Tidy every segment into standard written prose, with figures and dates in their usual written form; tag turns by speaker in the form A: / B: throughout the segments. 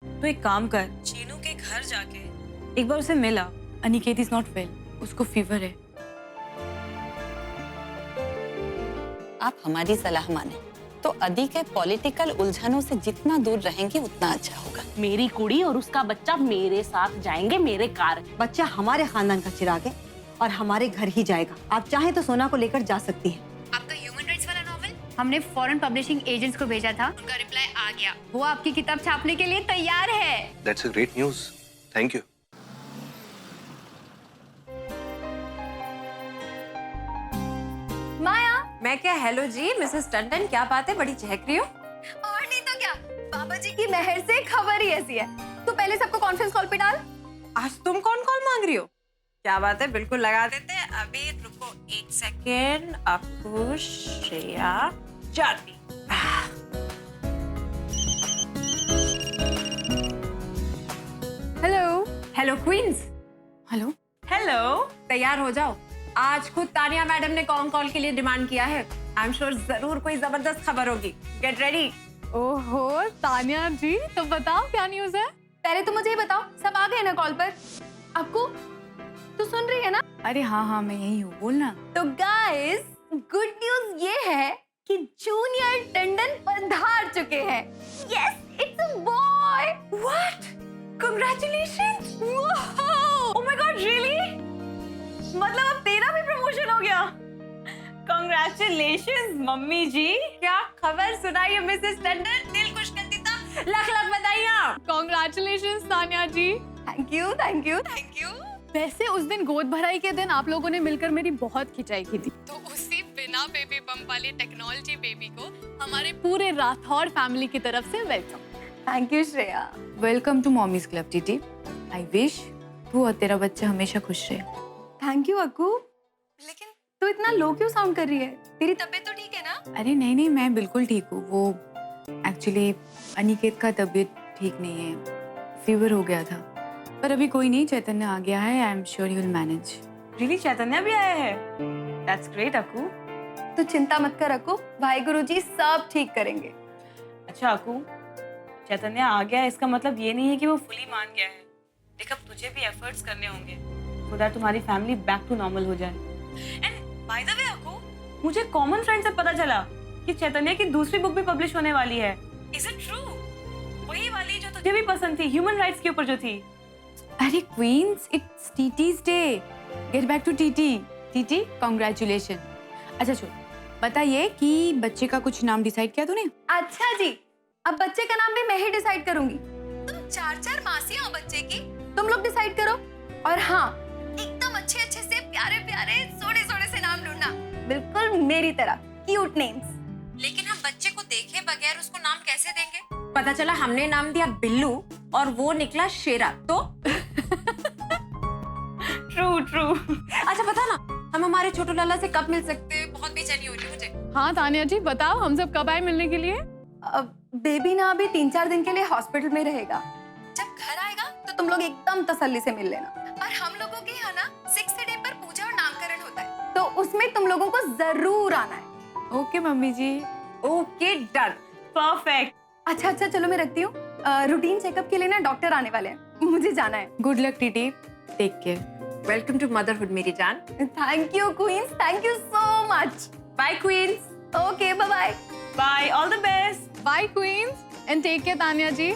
A: तो एक काम कर, चीनू के घर जाके एक बार उसे मिला। अनिकेत इज नॉट वेल, उसको फीवर है।
B: आप हमारी सलाह माने तो अदी के पॉलिटिकल उलझनों से जितना दूर रहेंगे उतना अच्छा होगा।
C: मेरी कुड़ी और उसका बच्चा मेरे साथ जाएंगे मेरे कार।
D: बच्चा हमारे खानदान का चिराग है और हमारे घर ही जाएगा। आप चाहें तो सोना को लेकर जा सकती हैं।
E: आपका ह्यूमन राइट्स वाला नॉवेल हमने फॉरेन पब्लिशिंग एजेंट्स को भेजा था, उनका रिप्लाई आ गया। वो आपकी किताब छापने के लिए तैयार है।
F: That's a great news. Thank you.
E: माया,
G: मैं क्या? हेलो जी मिसेस टंडन, क्या बात है, बड़ी चहक रही हो?
E: और नहीं तो क्या, बाबा जी की मेहर से खबर ही ऐसी है। तो पहले सबको कॉन्फ्रेंस कॉल पे डाल।
G: आज तुम कौन कॉल मांग रही हो? क्या बात है, बिल्कुल लगा देते हैं। अभी रुको एक सेकेंड। आपको श्रेया जाती।
E: Hello.
G: Hello queens.
A: Hello.
G: Hello, तैयार हो जाओ। आज खुद तानिया मैडम ने कॉल के लिए डिमांड किया है। आई एम श्योर जरूर कोई जबरदस्त खबर होगी। Get ready.
H: ओहो तानिया जी, तो बताओ क्या न्यूज़ है?
E: पहले तो मुझे ये बताओ, सब आ गए ना कॉल पर? आपको तू सुन रही है ना?
A: अरे हाँ हाँ, मैं यही हूँ, बोलना।
E: तो गाइस, गुड न्यूज ये है कि जूनियर टंडन पधार चुके हैं। Yes, it's a boy.
G: What? Congratulations. Oh my God, really? मतलब अब तेरा भी प्रमोशन हो गया? कांग्रेचुलेशंस मम्मी जी। क्या खबर सुनाई है मिसेस टंडन? दिल खुश कर देता। लाख लाख बधाइयाँ।
H: Congratulations Tania ji.
E: Thank you, thank you, thank you.
H: वैसे उस दिन गोद भराई के दिन आप लोगों ने मिलकर मेरी बहुत खिंचाई की थी, तो उसी बिना बेबी बम्प वाली टेक्नोलॉजी बेबी को हमारे पूरे राठौर फैमिली की तरफ से welcome.
E: Thank you Shreya.
A: Welcome to mommies club TT. I wish तू और तेरा बच्चा हमेशा खुश रहे।
E: Thank you Akku. लेकिन तू इतना लो क्यों साउंड कर रही है? तेरी तबीयत तो ठीक है ना?
A: अरे नहीं नहीं, मैं बिल्कुल ठीक हूँ। वो एक्चुअली अनिकेत का तबीयत ठीक नहीं है, फीवर हो गया था। पर अभी कोई नहीं, चैतन्य आ गया है। I am sure he will manage.
G: Really Chaitanya भी आया है? That's great Akku.
E: तू चिंता मत कर अक्कू, भाई गुरुजी सब ठीक करेंगे।
G: अच्छा अक्कू, चैतन्य आ गया है, इसका मतलब ये नहीं है कि वो फुली मान गया है। देख, अब तुझे भी एफर्ट्स करने होंगे so that तुम्हारी फैमिली बैक टू नॉर्मल हो जाए। And by the way Akku, मुझे कॉमन फ्रेंड से पता चला कि चैतन्य की दूसरी बुक भी पब्लिश होने वाली है। Is it true? वही वाली जो तुझे भी पसंद थी, ह्यूमन राइट्स के ऊपर जो थी।
A: अरे queens, it's TT's day. Get back to TT. TT, congratulation. अच्छा छोड़, बताइए कि बच्चे का कुछ नाम डिसाइड किया तूने?
E: अच्छा जी, अब बच्चे का नाम भी मैं ही डिसाइड करूंगी। तुम चार मासियां हो बच्चे की, तुम लोग डिसाइड करो। और हाँ, एकदम अच्छे अच्छे से प्यारे प्यारे सोने सोने से नाम ढूंढना, बिल्कुल मेरी तरह क्यूट नेम्स।
G: लेकिन हम बच्चे को देखे बगैर उसको नाम कैसे देंगे? पता चला हमने नाम दिया बिल्लू और वो निकला शेरा, तो ट्रू ट्रू। अच्छा बता ना, हम हमारे छोटू लाला से कब मिल सकते हैं? बहुत बेचैनी हो रही है मुझे।
H: हाँ तानिया जी, बताओ हम सब कब आए मिलने के लिए?
E: अब बेबी ना अभी 3-4 दिन के लिए हॉस्पिटल में रहेगा। जब घर आएगा तो तुम लोग एकदम तसल्ली से मिल लेना। और हम लोगों के यहाँ ना 6th डे पर पूजा और नामकरण होता है, तो उसमें तुम लोगों को जरूर आना है।
A: Okay mummy ji.
G: Okay done, perfect.
E: अच्छा चलो मैं रखती हूँ। रूटीन चेकअप के लिए ना डॉक्टर आने वाले हैं, मुझे जाना है।
A: Good luck TT, take care.
G: Welcome to motherhood मेरी जान।
E: Thank you queens, thank you so much.
G: Bye queens.
E: Okay bye bye.
G: Bye, all the best.
H: Bye queens and take care Tania ji.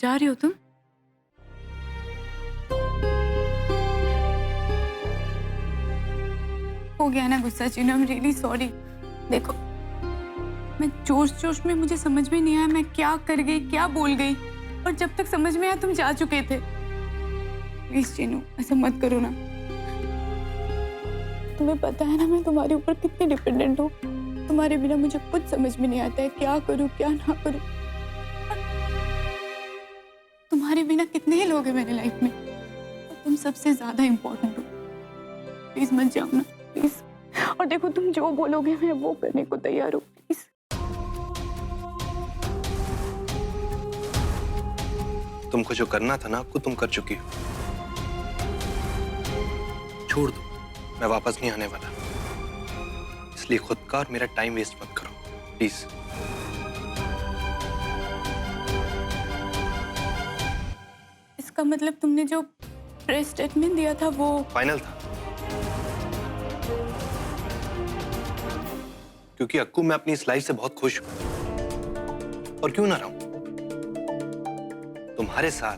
A: जा रही हो तुम? हो गया ना गुस्सा Chinu, I am really sorry. देखो मैं जोश में, मुझे समझ में नहीं आया मैं क्या कर गई, क्या बोल गई, और जब तक समझ में आया तुम जा चुके थे। प्लीज चीनू ऐसा मत करो ना। तुम्हें पता है ना मैं तुम्हारे ऊपर कितनी डिपेंडेंट हूँ। तुम्हारे बिना मुझे कुछ समझ में नहीं आता है, क्या करूँ क्या ना करूँ। तुम्हारे बिना कितने ही लोग हैं मेरे लाइफ में, तुम सबसे ज्यादा इम्पोर्टेंट हो। प्लीज मत जाओ ना प्लीज। और देखो तुम जो बोलोगे मैं वो करने को तैयार हूँ, प्लीज।
F: तुमको जो करना था ना आपको, तुम कर चुकी हो। छोड़ दो, मैं वापस नहीं आने वाला। इसलिए खुद का और मेरा टाइम वेस्ट मत करो प्लीज।
A: इसका मतलब तुमने जो प्रेस स्टेटमेंट दिया था वो
F: फाइनल था, क्योंकि अक्कू मैं अपनी इस लाइफ से बहुत खुश हूं। और क्यों ना रहूं, तुम्हारे साथ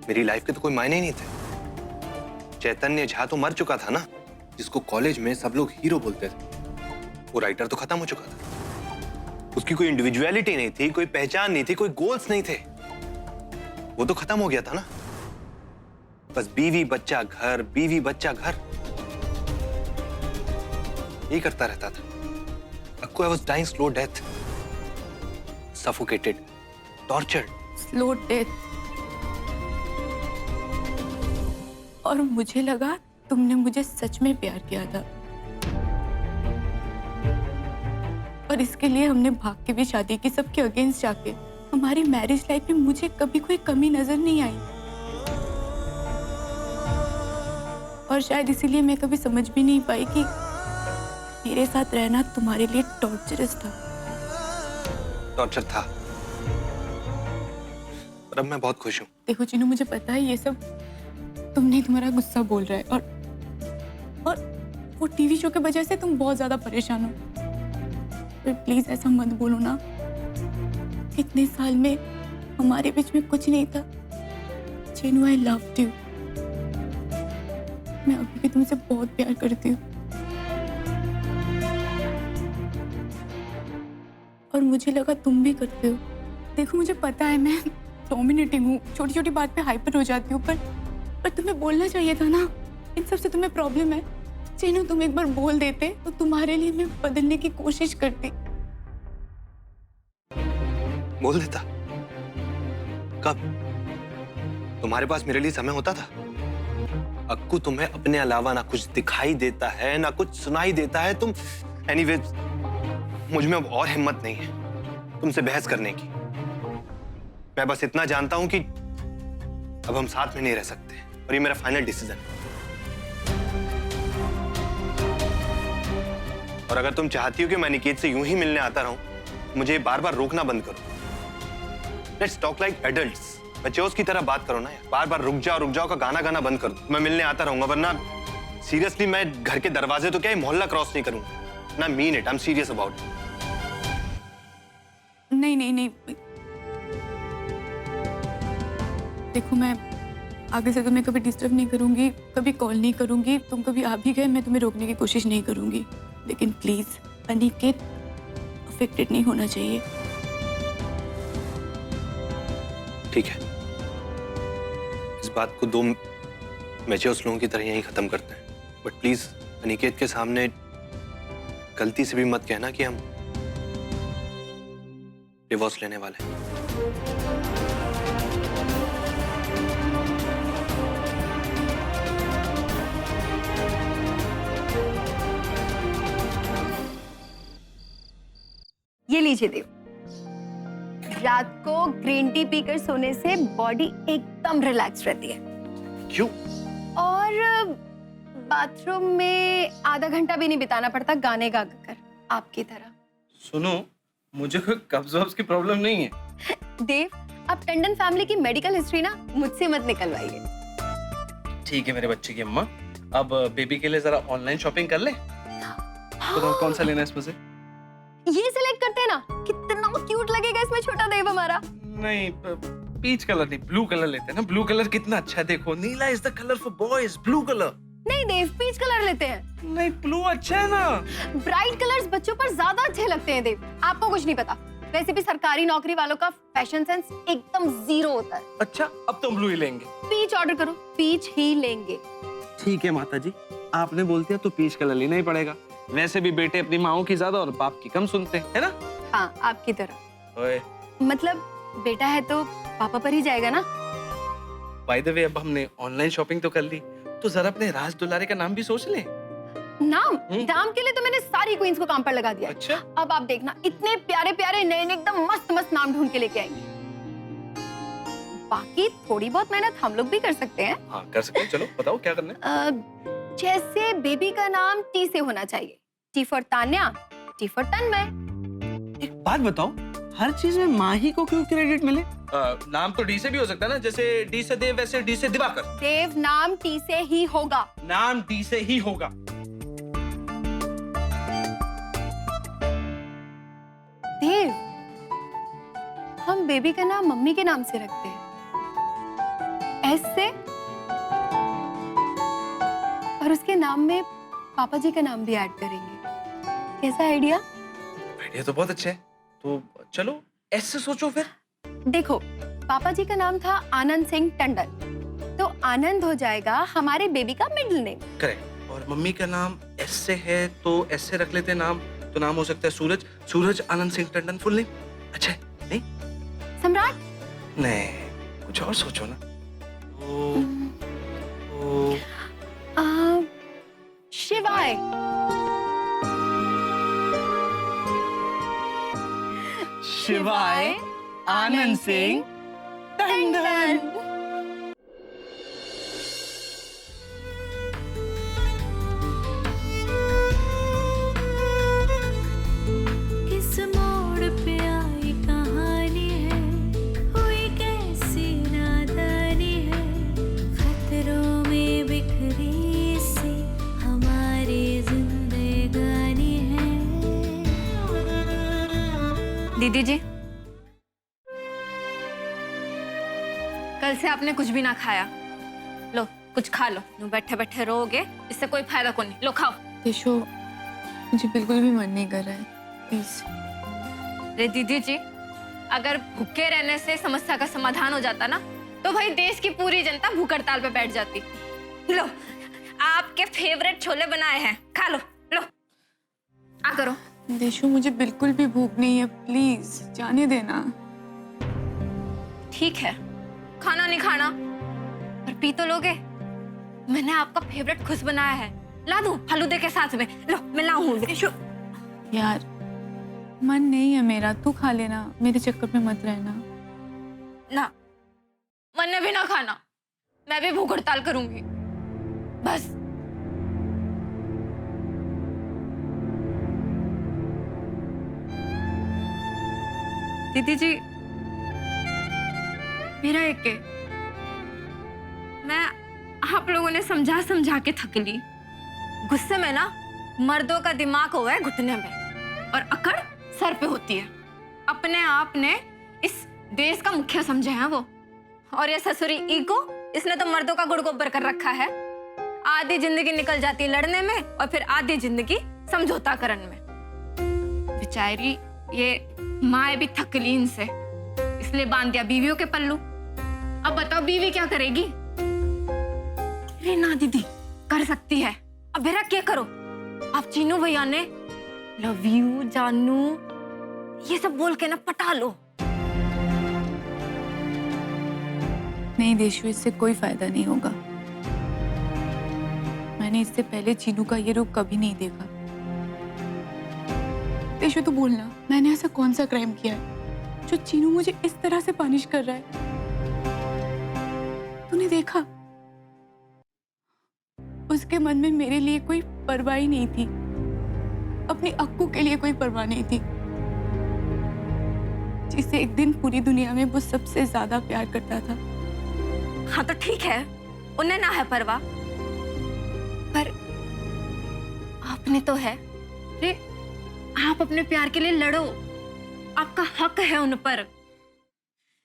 F: मेरी लाइफ के तो कोई मायने ही नहीं थे। चैतन्य झा तो मर चुका था ना, जिसको कॉलेज में सब लोग हीरो बोलते थे। वो राइटर तो खत्म हो चुका था। उसकी कोई इंडिविजुअलिटी नहीं थी, कोई पहचान नहीं थी, कोई गोल्स नहीं थे। वो तो खत्म हो गया था ना। बस बीवी बच्चा घर, बीवी बच्चा घर, यही करता रहता था। Akku, I was dying slow death, suffocated, tortured.
A: Slow death. और मुझे लगा तुमने मुझे सच में प्यार किया था, और इसके लिए हमने भाग के भी शादी की, सबके अगेंस्ट जाके। हमारी मैरिज लाइफ में मुझे कभी कोई कमी नजर नहीं आई, और शायद इसीलिए मैं कभी समझ भी नहीं पाई कि मेरे साथ रहना तुम्हारे लिए टॉर्चरस था।
F: टॉर्चर था, पर अब मैं बहुत खुश हूँ।
A: देखो चीनू, मुझे पता है ये सब तुमने, तुम्हारा गुस्सा बोल रहा है, और वो टीवी शो के वजह से तुम बहुत ज्यादा परेशान हो। पर प्लीज ऐसा मत बोलो ना। इतने साल में हमारे बीच में कुछ नहीं था। Chinu, I loved you. मैं अभी भी तुमसे बहुत प्यार करती हूँ, और मुझे लगा तुम भी करते हो। देखो मुझे पता है मैं डोमिनेटिंग हूँ, छोटी छोटी बात पे हाइपर हो जाती हूँ, पर तुम्हें बोलना चाहिए था ना। इन सब से तुम्हें प्रॉब्लम है। चीनू, तुम एक बार बोल देते तो तुम्हारे लिए मैं बदलने की कोशिश करती।
F: बोल देता? कब? तुम्हारे पास मेरे लिए समय होता था? अक्कू, तुम्हें अपने अलावा ना कुछ दिखाई देता है ना कुछ सुनाई देता है। तुम एनीवेज, मुझ में अब और हिम्मत नहीं है तुमसे बहस करने की। मैं बस इतना जानता हूं कि अब हम साथ में नहीं रह सकते, और ये मेरा फाइनल डिसीजन है। और अगर तुम चाहती हो कि मैं निकेत से यूं ही मिलने आता रहूं, मुझे बार बार रोकना बंद करो। Let's talk like adults. बच्चों की तरह बात करो ना यार। बार बार रुक जाओ का गाना बंद कर दो। मैं मिलने आता रहूंगा, वरना सीरियसली मैं घर के दरवाजे तो क्या ही मोहल्ला क्रॉस नहीं करूंगा। ना mean it, I am serious about it.
A: नहीं। देखो मैं आगे से तुम्हें कभी डिस्टर्ब नहीं करूंगी, कभी कॉल नहीं करूंगी। तुम कभी आ भी गए मैं तुम्हें रोकने की कोशिश नहीं करूंगी, लेकिन प्लीज अनिकेत अफेक्टेड नहीं होना चाहिए।
F: ठीक है, इस बात को दो मैच्योर लोगों की तरह यहीं खत्म करते हैं। बट प्लीज अनिकेत के सामने गलती से भी मत कहना कि हम डिवोर्स लेने वाले हैं।
E: ये लीजिए देव, रात को ग्रीन टी पीकर सोने से बॉडी एकदम रिलैक्स रहती है।
F: क्यों?
E: और बाथरूम में आधा घंटा भी नहीं बिताना पड़ता गाने गा कर, आपकी तरह।
I: सुनो, मुझे कोई कब्ज वब्ज की प्रॉब्लम नहीं है।
E: देव, आप टंडन फैमिली की मेडिकल हिस्ट्री ना मुझसे मत निकलवाइए।
I: ठीक है मेरे बच्चे की अम्मा, अब बेबी के लिए जरा ऑनलाइन शॉपिंग कर ले। तो कौन सा लेना है इसमें से?
E: ये सिलेक्ट करते हैं ना, कितना क्यूट लगेगा इसमें छोटा देव हमारा।
I: नहीं, पीच कलर नहीं, ब्लू कलर लेते हैं ना। ब्लू कलर कितना अच्छा है, देखो नीला is the colour for boys, blue colour.
E: नहीं देव, पीच कलर लेते हैं।
I: नहीं, ब्लू अच्छा है ना।
E: ब्राइट कलर्स बच्चों पर ज्यादा अच्छे लगते हैं देव, आपको कुछ नहीं पता। वैसे भी सरकारी नौकरी वालों का फैशन सेंस एकदम जीरो होता है।
I: अच्छा, अब तो ब्लू ही लेंगे।
E: पीच ऑर्डर करो, पीच ही लेंगे।
I: ठीक है माता जी, आपने बोल दिया तो पीच कलर लेना ही पड़ेगा। वैसे भी बेटे अपनी माओ की ज्यादा और बाप की कम सुनते हैं, है ना?
E: हाँ, आपकी तरह।
I: ओए,
E: मतलब बेटा है तो पापा पर ही जाएगा ना।
I: बाय द वे, अब हमने ऑनलाइन शॉपिंग तो कर ली, तो जरा अपने राज दुलारे का नाम भी सोच लें।
E: नाम के लिए तो मैंने सारी क्वींस को काम पर लगा दिया।
I: अच्छा,
E: अब आप देखना, इतने प्यारे प्यारे नए एकदम मस्त मस्त नाम ढूंढ के लेके आएंगे। बाकी थोड़ी बहुत मेहनत हम लोग भी कर सकते हैं।
I: हाँ कर सकते हैं। चलो बताओ क्या करना है।
E: जैसे बेबी का नाम टी से होना चाहिए। T for Tanya, T for Tanmay.
I: एक बात बताओ, हर चीज में माही को क्यों क्रेडिट मिले? नाम तो डी से भी हो सकता है ना, जैसे डी से देव वैसे डी से दिवाकर।
E: देव नाम टी से ही होगा।
I: नाम डी से ही होगा।
E: देव, हम बेबी का नाम मम्मी के नाम से रखते हैं, एस से, और उसके नाम में पापा जी का नाम भी ऐड करेंगे। कैसा आइडिया?
I: आइडिया तो बहुत अच्छा है। तो चलो एस से सोचो फिर।
E: देखो, पापा जी का नाम था आनंद सिंह टंडन, तो आनंद हो जाएगा हमारे बेबी का मिडिल नेम।
I: करेक्ट। और मम्मी का नाम एस से है तो एस से रख लेते हैं नाम। तो नाम हो सकता है सूरज, सूरज आनंद सिंह टंडन फुल नेम। अच्छा है नहीं?
E: सम्राट?
I: नहीं, कुछ और सोचो ना।
E: शिवाय।
I: शिवाय आनंद सिंह टंडन।
J: किस मोड़ पे आई कहानी है, हुई कैसी नादानी है, खतरों में बिखरी सी हमारी जिंदगानी है।
E: दीदी जी, कल से आपने कुछ भी ना खाया। लो कुछ खा लो, यूं बैठे बैठे रहोगे, इससे कोई फायदा को नहीं। लो खाओ।
A: यशो, मुझे बिल्कुल भी मन नहीं कर रहा है, प्लीज।
E: अरे दीदी जी, अगर भूखे रहने से समस्या का समाधान हो जाता ना, तो भाई देश की पूरी जनता भूख हड़ताल पे बैठ जाती। लो, आपके फेवरेट छोले बनाए हैं, खा लो। लो आ करो।
A: देशो, मुझे बिल्कुल भी भूख नहीं है, प्लीज जाने देना।
E: ठीक है, खाना नहीं खाना, पर पी तो लोगे। मैंने आपका फेवरेट खुश बनाया है, ला दूं फालूदे के साथ में। लो मैं लाऊं।
A: यार, मन नहीं है मेरा, तू खा लेना, मेरे चक्कर में मत रहना।
E: ना, मैंने भी ना खाना, मैं भी भूख हड़ताल करूंगी बस। दीदी जी, मेरा एक के, मैं आप लोगों ने समझा समझा के थक ली। गुस्से में ना मर्दों का दिमाग हुआ है घुटने में, और अकड़ सर पे होती है। अपने आप ने इस देश का मुखिया समझे हैं वो, और ये ससुरी ईगो, इसने तो मर्दों का गुड़ गोबर कर रखा है। आधी जिंदगी निकल जाती है लड़ने में, और फिर आधी जिंदगी समझौता करने में। बेचारी ये माँ भी थक ली इनसे, इसलिए बांध दिया बीवियों के पल्लू। अब बताओ बीवी क्या करेगी? अरे ना दीदी, कर सकती है। अब मेरा क्या करो? आप चीनू भैया ने लव यू जानू ये सब बोल के ना पटा लो।
A: नहीं देशु, इससे कोई फायदा नहीं होगा। मैंने इससे पहले चीनू का ये रूप कभी नहीं देखा। देशु, तू बोलना, मैंने ऐसा कौन सा क्राइम किया है जो चीनू मुझे इस तरह से पनिश कर रहा है? तूने देखा, उसके मन में मेरे लिए कोई परवाह ही नहीं थी, अपनी अक्कू के लिए कोई परवाह नहीं थी, जिसे एक दिन पूरी दुनिया में वो सबसे ज्यादा प्यार करता था।
E: हाँ तो ठीक है, उन्हें ना है परवाह, पर आपने तो है। अरे आप अपने प्यार के लिए लड़ो, आपका हक है उन पर।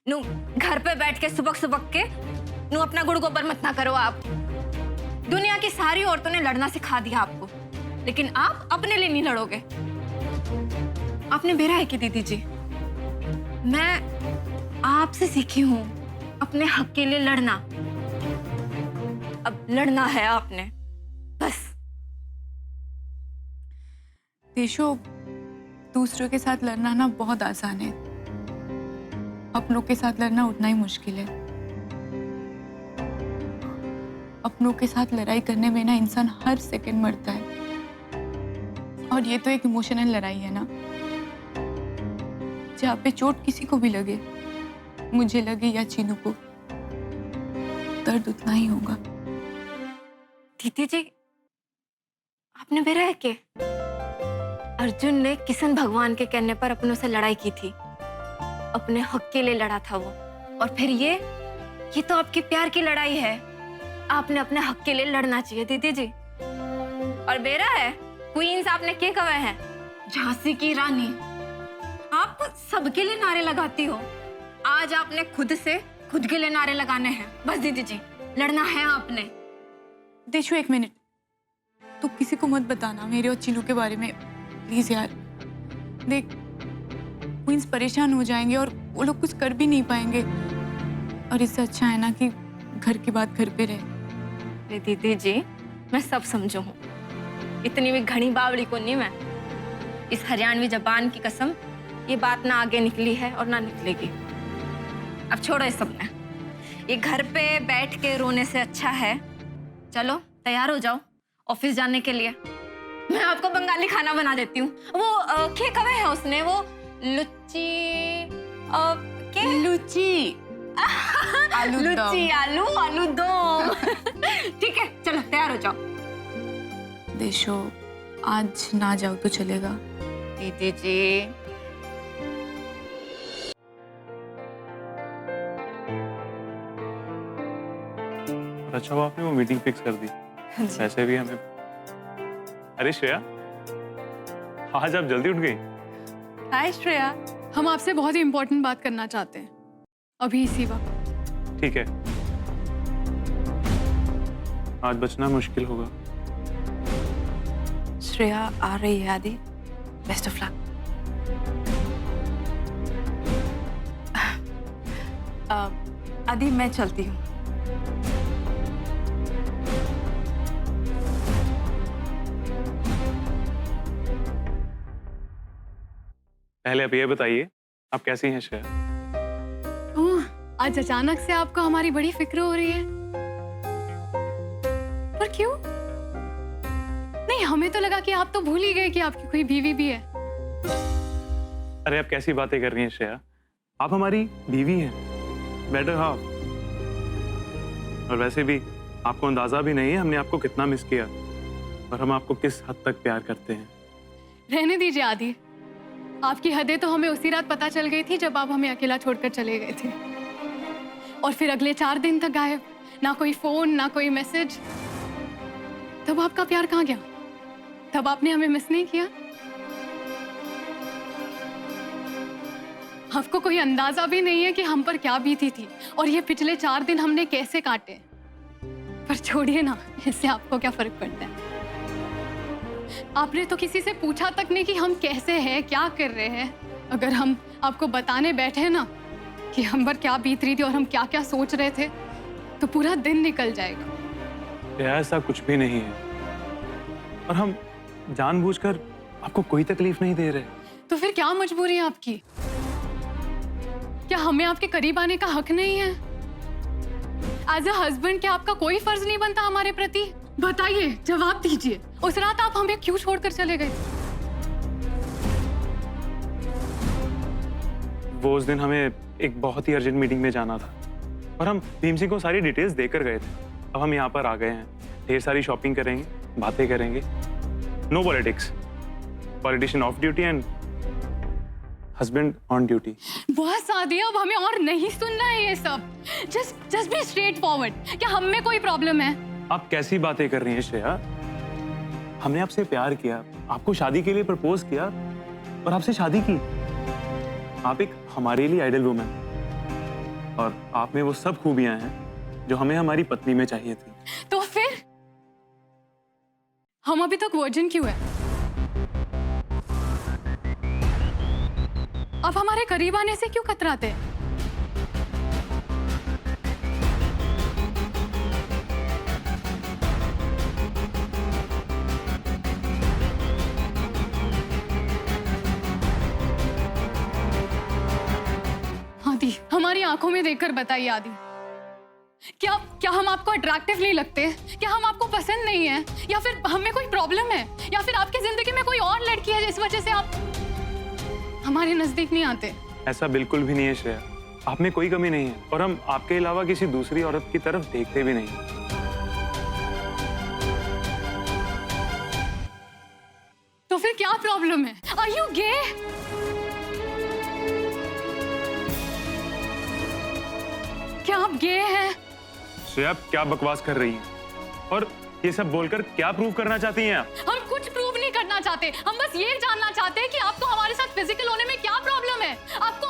E: नु घर पे बैठ के सुबह सुबह के नु अपना गुड़ गोबर मत ना करो आप। दुनिया की सारी औरतों ने लड़ना सिखा दिया आपको, लेकिन आप अपने लिए नहीं लड़ोगे। आपने बेरा है कि दीदी जी, मैं आपसे सीखी हूं अपने हक के लिए लड़ना। अब लड़ना है आपने, बस।
A: देशो, दूसरों के साथ लड़ना ना बहुत आसान है, अपनों के साथ लड़ना उतना ही मुश्किल है। अपनों के साथ लड़ाई करने में ना इंसान हर सेकंड मरता है, और ये तो एक इमोशनल लड़ाई है ना। जहाँ पे चोट किसी को भी लगे, मुझे लगे या चीनू को, दर्द उतना ही होगा।
E: दीदी जी, आपने बेरा है कि अर्जुन ने किशन भगवान के कहने पर अपनों से लड़ाई की थी, अपने हक के लिए लड़ा था वो। और फिर ये तो आपके प्यार की लड़ाई है, आपने अपने हक के लिए लड़ना चाहिए दीदी जी। और बेरा है, क्वींस आपने क्या कहे हैं, झांसी की रानी। आप सबके लिए नारे लगाती हो, आज आपने खुद से खुद के लिए नारे लगाने हैं। बस दीदी जी, लड़ना है आपने।
A: देशो, एक मिनट, तो किसी को मत बताना मेरे और चिनू के बारे में, प्लीज यार। देख, क्वींस परेशान हो जाएंगे और वो लोग कुछ कर भी नहीं पाएंगे, और इससे अच्छा है ना कि घर की बात घर पे रहे।
E: दीदी जी, मैं सब समझू हूँ, इतनी भी घनी बावड़ी को नहीं मैं। इस हरियाणवी जबान की कसम, ये बात ना आगे निकली है और ना निकलेगी। अब छोड़ो इस सबने, ये घर पे बैठ के रोने से अच्छा है चलो तैयार हो जाओ ऑफिस जाने के लिए। मैं आपको बंगाली खाना बना देती हूँ। वो क्या कवे है उसने, वो लुच्ची क्या?
A: लुच्ची आलू
E: लुच्ची आलू दम। ठीक है, चलो तैयार हो जाओ।
A: देशो, आज ना जाओ तो चलेगा।
E: दीदी जी,
K: अच्छा हुआ आपने वो मीटिंग फिक्स कर दी। वैसे भी हमें। अरे श्रेया, आज आप जल्दी उठ गई।
H: हाय श्रेया, हम आपसे बहुत ही इम्पोर्टेंट बात करना चाहते हैं, अभी इसी वक्त।
K: ठीक है, आज बचना मुश्किल होगा।
A: श्रेया आ रही है आदि, बेस्ट ऑफ लक। आदि, मैं चलती हूँ।
K: पहले आप ये बताइए, आप कैसी हैं श्रेया?
H: ओह, आज अचानक से आपको हमारी बड़ी फिक्र हो रही है, पर क्यों? नहीं, हमें तो लगा कि आप तो भूल ही गए कि आपकी कोई बीवी भी है।
K: अरे आप कैसी बातें कर रही हैं श्रेया? आप हमारी बीवी हैं, बेटर हाफ। और वैसे भी आपको अंदाजा भी नहीं है हमने आपको कितना मिस किया और हम आपको किस हद तक प्यार करते हैं।
H: रहने दीजिए आदि, आपकी हदें तो हमें उसी रात पता चल गई थी जब आप हमें अकेला छोड़कर चले गए थे, और फिर अगले 4 दिन तक गायब, ना कोई फोन ना कोई मैसेज। तब आपका प्यार कहाँ गया? तब आपने हमें मिस नहीं किया? आपको कोई अंदाजा भी नहीं है कि हम पर क्या बीती थी और ये पिछले 4 दिन हमने कैसे काटे। पर छोड़िए ना, इससे आपको क्या फर्क पड़ता है? आपने तो किसी से पूछा तक नहीं कि हम कैसे हैं, क्या कर रहे हैं। अगर हम आपको बताने बैठे ना कि हम पर क्या बीत रही थी और हम क्या क्या सोच रहे थे, तो पूरा दिन निकल जाएगा।
K: ऐसा कुछ भी नहीं है, और हम जानबूझकर आपको कोई तकलीफ नहीं दे रहे।
H: तो फिर क्या मजबूरी है आपकी? क्या हमें आपके करीब आने का हक नहीं है? एज अ हस्बैंड क्या आपका कोई फर्ज नहीं बनता हमारे प्रति? बताइए, जवाब दीजिए। उस रात आप हमें क्यों छोड़कर चले गए?
K: वो उस दिन हमें एक बहुत ही अर्जेंट मीटिंग में जाना था और हम भीम सिंह को सारी डिटेल्स देकर गए थे। अब हम यहाँ पर आ गए हैं, ढेर सारी शॉपिंग करेंगे, बातें करेंगे। No politics, politician off duty and husband on duty.
H: बहुत शादी, अब हमें और नहीं सुनना है ये सब। Just be straight forward. क्या हम में कोई प्रॉब्लम है?
K: आप कैसी बातें कर रही हैं श्रेया? हमने आपसे प्यार किया, आपको शादी के लिए प्रपोज किया और आपसे शादी की। आप एक हमारे लिए आइडल वुमन, और आप में वो सब खूबियां हैं जो हमें हमारी पत्नी में चाहिए थी।
H: तो फिर हम अभी तक वर्जिन क्यों है? अब हमारे करीब आने से क्यों कतराते? आदि, हमारी आंखों में देखकर बताइए आदि, क्या हम आपको अट्रैक्टिव नहीं लगते? क्या हम आपको पसंद नहीं है? या फिर हमें कोई प्रॉब्लम है? या फिर आपकी जिंदगी में कोई और लड़की है जिस वजह से आप हमारे नजदीक नहीं आते?
K: ऐसा बिल्कुल भी नहीं है श्रेया, आप में कोई कमी नहीं है, और हम आपके अलावा किसी दूसरी औरत की तरफ देखते भी नहीं।
H: तो फिर क्या प्रॉब्लम है? आर यू गे? क्या आप गे हैं?
K: श्रेया, क्या बकवास कर रही हैं? और ये सब बोलकर क्या प्रूव करना चाहती हैं आप?
H: हम कुछ प्रूव नहीं करना चाहते, हम बस ये जानना चाहते हैं कि आपको हमारे साथ फिजिकल होने में क्या प्रॉब्लम है? आपको